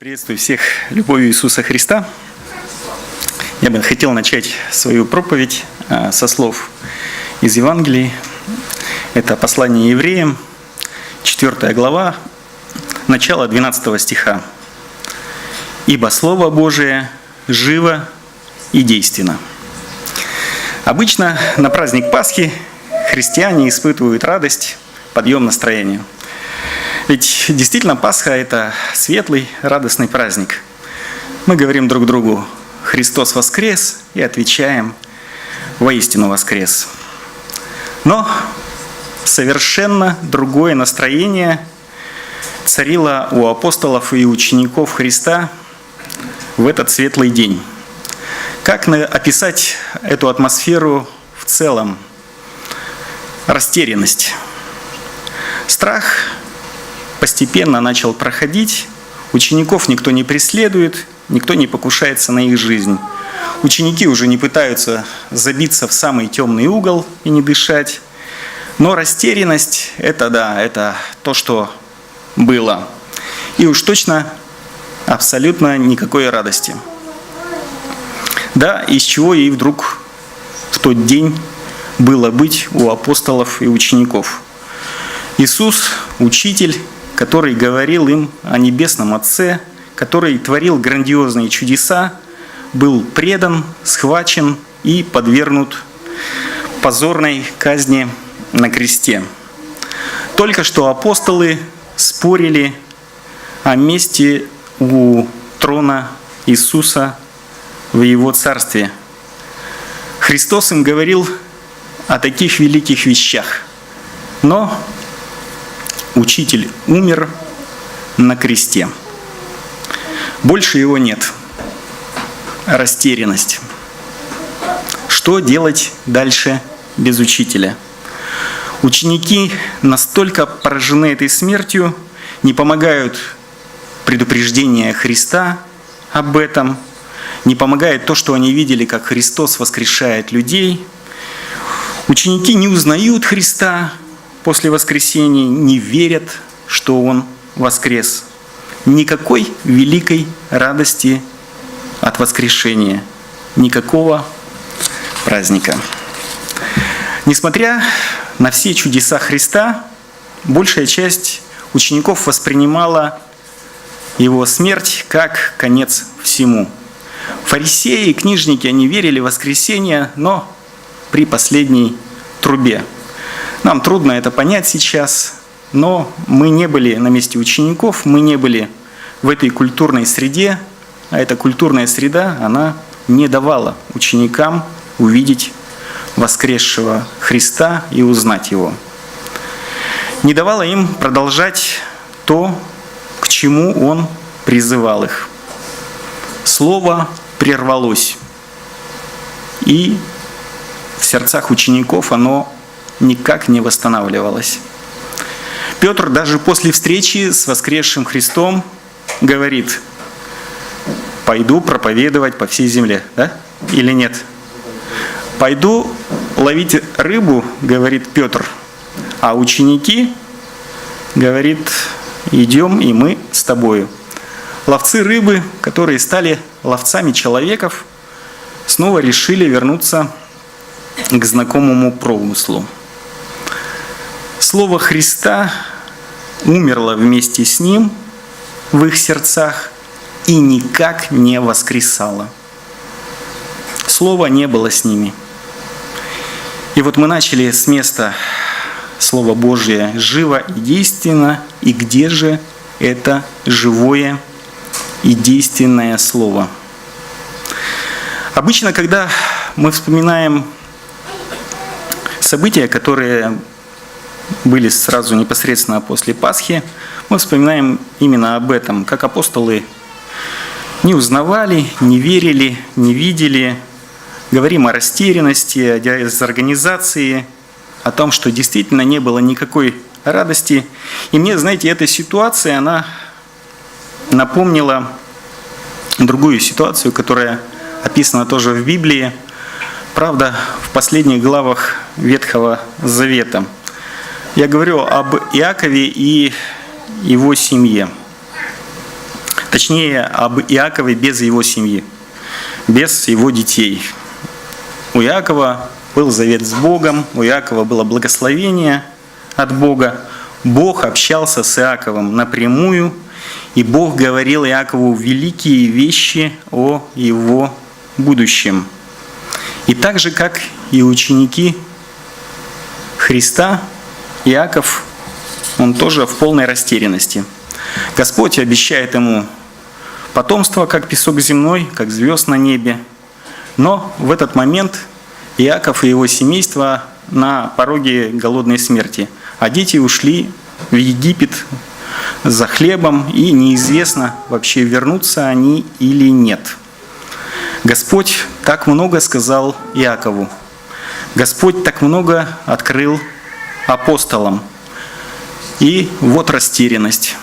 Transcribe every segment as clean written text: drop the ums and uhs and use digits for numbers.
Приветствую всех любовью Иисуса Христа. Я бы хотел начать свою проповедь со слов из Евангелия. Это послание евреям, 4 глава, начало 12 стиха. «Ибо Слово Божие живо и действенно». Обычно на праздник Пасхи христиане испытывают радость, подъем настроения. Ведь действительно Пасха – это светлый, радостный праздник. Мы говорим друг другу «Христос воскрес» и отвечаем «Воистину воскрес». Но совершенно другое настроение царило у апостолов и учеников Христа в этот светлый день. Как описать эту атмосферу в целом? Растерянность. Страх постепенно начал проходить, учеников никто не преследует, никто не покушается на их жизнь. Ученики уже не пытаются забиться в самый темный угол и не дышать. Но растерянность – это то, что было. И уж точно абсолютно никакой радости. Да, из чего и вдруг в тот день было быть у апостолов и учеников. Иисус, учитель, который говорил им о Небесном Отце, который творил грандиозные чудеса, был предан, схвачен и подвергнут позорной казни на кресте. Только что апостолы спорили о месте у трона Иисуса в Его Царстве. Христос им говорил о таких великих вещах, но Учитель умер на кресте. Больше его нет. Растерянность. Что делать дальше без учителя? Ученики настолько поражены этой смертью, не помогают предупреждения Христа об этом, не помогает то, что они видели, как Христос воскрешает людей. Ученики не узнают Христа после воскресения, не верят, что Он воскрес. Никакой великой радости от воскрешения, никакого праздника. Несмотря на все чудеса Христа, большая часть учеников воспринимала Его смерть как конец всему. Фарисеи и книжники, они верили в воскресение, но при последней трубе. Нам трудно это понять сейчас, но мы не были на месте учеников, мы не были в этой культурной среде, а эта культурная среда, она не давала ученикам увидеть воскресшего Христа и узнать Его. Не давала им продолжать то, к чему Он призывал их. Слово прервалось, и в сердцах учеников оно никак не восстанавливалось. Петр даже после встречи с воскресшим Христом говорит: «Пойду проповедовать по всей земле». Да? Или нет? «Пойду ловить рыбу», говорит Петр, а ученики, говорит, «Идем и мы с тобою». Ловцы рыбы, которые стали ловцами человеков, снова решили вернуться к знакомому промыслу. Слово Христа умерло вместе с Ним в их сердцах и никак не воскресало. Слова не было с ними. И вот мы начали с места Слово Божие живо и действенно. И где же это живое и действенное Слово? Обычно, когда мы вспоминаем события, которые были сразу непосредственно после Пасхи, мы вспоминаем именно об этом, как апостолы не узнавали, не верили, не видели. Говорим о растерянности, о дезорганизации, о том, что действительно не было никакой радости. И мне, знаете, эта ситуация, она напомнила другую ситуацию, которая описана тоже в Библии, правда, в последних главах Ветхого Завета. Я говорю об Иакове и его семье. точнее, об Иакове без его семьи, без его детей. У Иакова был завет с Богом, у Иакова было благословение от Бога. Бог общался с Иаковом напрямую, и Бог говорил Иакову великие вещи о его будущем. И так же, как и ученики Христа, Иаков, он тоже в полной растерянности. Господь обещает ему потомство, как песок земной, как звезд на небе. Но в этот момент Иаков и его семейство на пороге голодной смерти, а дети ушли в Египет за хлебом, и неизвестно, вообще вернутся они или нет. Господь так много сказал Иакову. Господь так много открыл апостолам. И вот растерянность.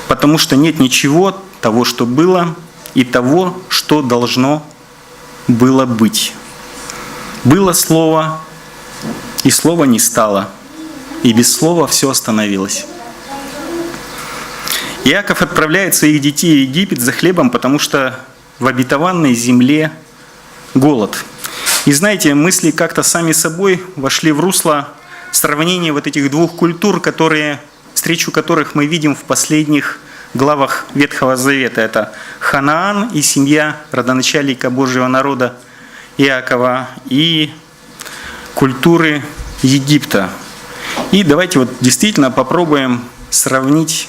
Потому что нет ничего того, что было, и того, что должно было быть. Было слово, и слова не стало. И без слова все остановилось. Иаков отправляет своих детей в Египет за хлебом, потому что в обетованной земле голод. И знаете, мысли как-то сами собой вошли в русло сравнения вот этих двух культур, встречу которых мы видим в последних главах Ветхого Завета. Это Ханаан и семья родоначальника Божьего народа Иакова и культуры Египта. И давайте вот действительно попробуем сравнить,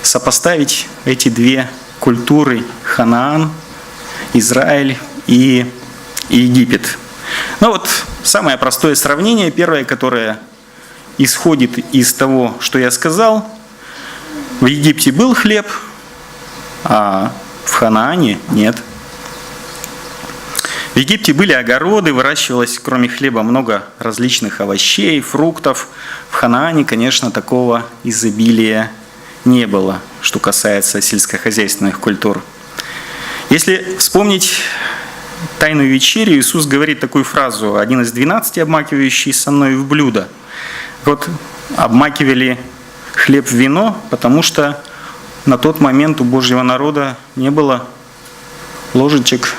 сопоставить эти две культуры: Ханаан, Израиль и Египет. Ну вот самое простое сравнение, первое, которое исходит из того, что я сказал. В Египте был хлеб, а в Ханаане нет. В Египте были огороды, выращивалось кроме хлеба много различных овощей, фруктов. В Ханаане, конечно, такого изобилия не было, что касается сельскохозяйственных культур. Если вспомнить Тайную вечерю, Иисус говорит такую фразу: «Один из 12, обмакивающий со мной в блюдо». Вот обмакивали хлеб в вино, потому что на тот момент у Божьего народа не было ложечек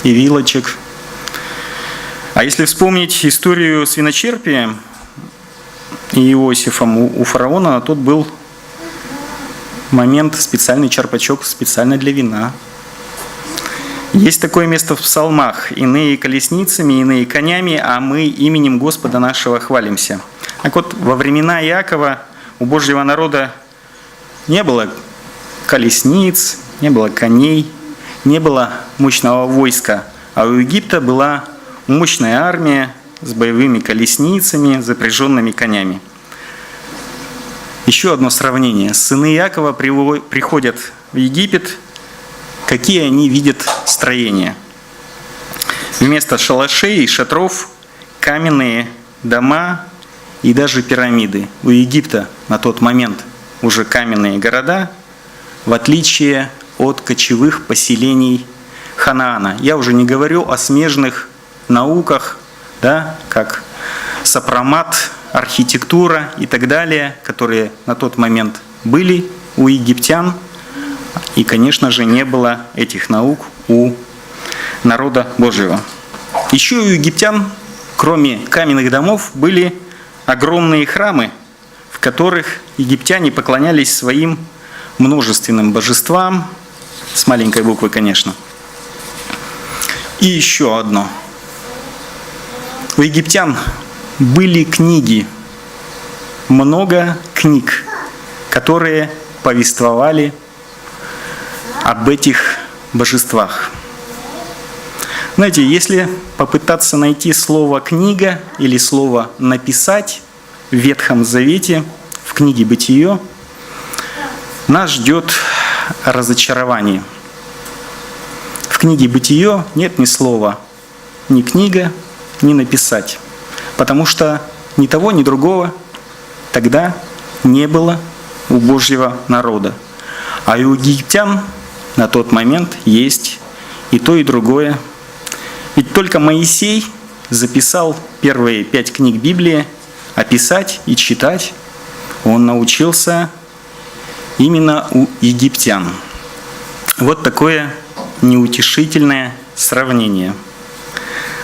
и вилочек. А если вспомнить историю с виночерпием и Иосифом у фараона, на тот был момент специальный черпачок специально для вина. Есть такое место в псалмах: «Иные колесницами, иные конями, а мы именем Господа нашего хвалимся». Так вот, во времена Иакова у Божьего народа не было колесниц, не было коней, не было мощного войска, а у Египта была мощная армия с боевыми колесницами, запряженными конями. Еще одно сравнение. Сыны Иакова приходят в Египет. Какие они видят строения? Вместо шалашей и шатров каменные дома и даже пирамиды. У Египта на тот момент уже каменные города, в отличие от кочевых поселений Ханаана. Я уже не говорю о смежных науках, да, как сопромат, архитектура и так далее, которые на тот момент были у египтян. И, конечно же, не было этих наук у народа Божьего. Еще у египтян, кроме каменных домов, были огромные храмы, в которых египтяне поклонялись своим множественным божествам, с маленькой буквы, конечно. И еще одно. У египтян были книги, много книг, которые повествовали об этих божествах. Знаете, если попытаться найти слово «книга» или слово «написать» в Ветхом Завете, в книге «Бытие», нас ждет разочарование. В книге «Бытие» нет ни слова ни «книга», ни «написать», потому что ни того, ни другого тогда не было у Божьего народа. А у египтян на тот момент есть и то, и другое. Ведь только Моисей записал первые 5 книг Библии, а писать и читать он научился именно у египтян. Вот такое неутешительное сравнение.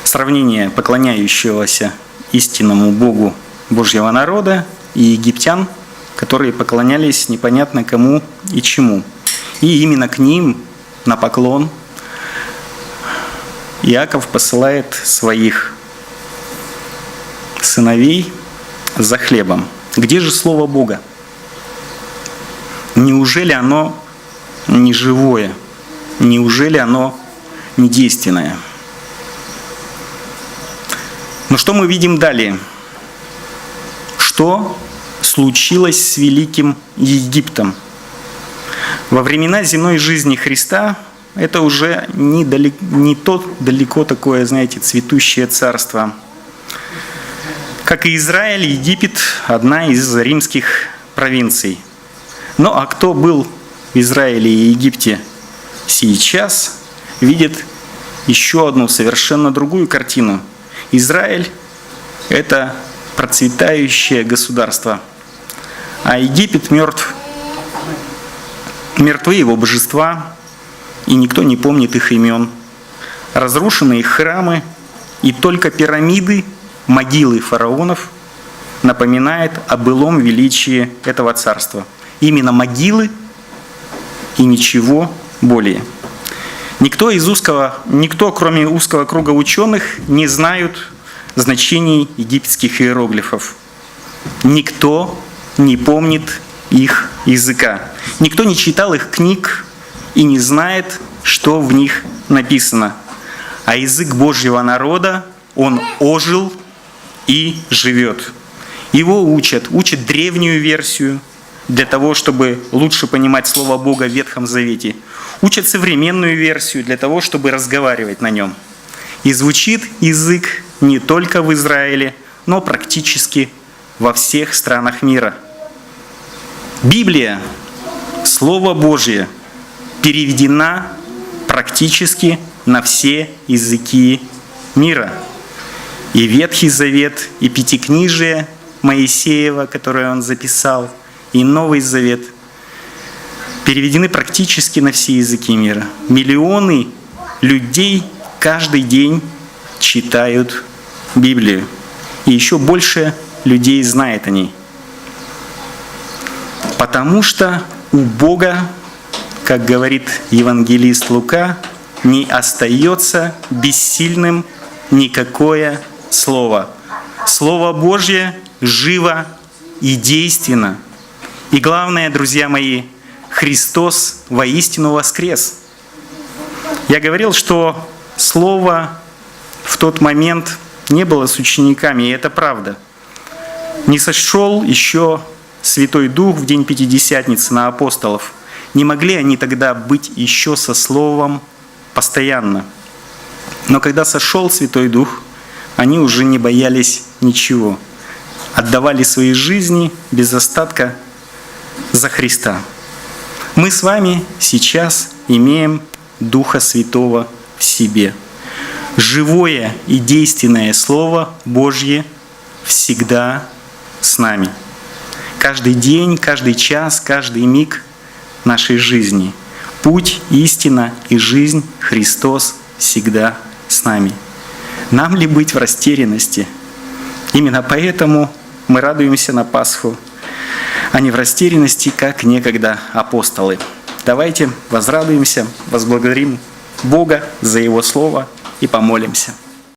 Сравнение поклоняющегося истинному Богу Божьего народа и египтян, которые поклонялись непонятно кому и чему. И именно к ним на поклон Иаков посылает своих сыновей за хлебом. Где же Слово Бога? Неужели оно не живое? Неужели оно не действенное? Но что мы видим далее? Что случилось с Великим Египтом? Во времена земной жизни Христа это уже не то далеко такое, знаете, цветущее царство. Как и Израиль, Египет – одна из римских провинций. Ну а кто был в Израиле и Египте сейчас, видит еще одну совершенно другую картину. Израиль – это процветающее государство, а Египет мертв. Мертвы его божества, и никто не помнит их имен. Разрушены их храмы, и только пирамиды, могилы фараонов напоминают о былом величии этого царства. Именно могилы и ничего более. Никто, кроме узкого круга ученых, не знают значений египетских иероглифов. Никто не помнит их языка. Никто не читал их книг и не знает, что в них написано. А язык Божьего народа, он ожил и живет. Его учат древнюю версию для того, чтобы лучше понимать Слово Бога в Ветхом Завете. Учат современную версию для того, чтобы разговаривать на нем. И звучит язык не только в Израиле, но практически во всех странах мира. Библия, Слово Божье, переведена практически на все языки мира. И Ветхий Завет, и Пятикнижие Моисеева, которое он записал, и Новый Завет переведены практически на все языки мира. Миллионы людей каждый день читают Библию. И еще больше людей знает о ней. Потому что у Бога, как говорит евангелист Лука, не остается бессильным никакое слово. Слово Божье живо и действенно. И главное, друзья мои, Христос воистину воскрес. Я говорил, что Слово в тот момент не было с учениками, и это правда. Не сошел еще Святой Дух в день Пятидесятницы на апостолов. Не могли они тогда быть еще со Словом постоянно. Но когда сошел Святой Дух, они уже не боялись ничего. Отдавали свои жизни без остатка за Христа. Мы с вами сейчас имеем Духа Святого в себе. Живое и действенное Слово Божье всегда с нами. Каждый день, каждый час, каждый миг нашей жизни. Путь, истина и жизнь Христос всегда с нами. Нам ли быть в растерянности? Именно поэтому мы радуемся на Пасху, а не в растерянности, как некогда апостолы. Давайте возрадуемся, возблагодарим Бога за Его Слово и помолимся.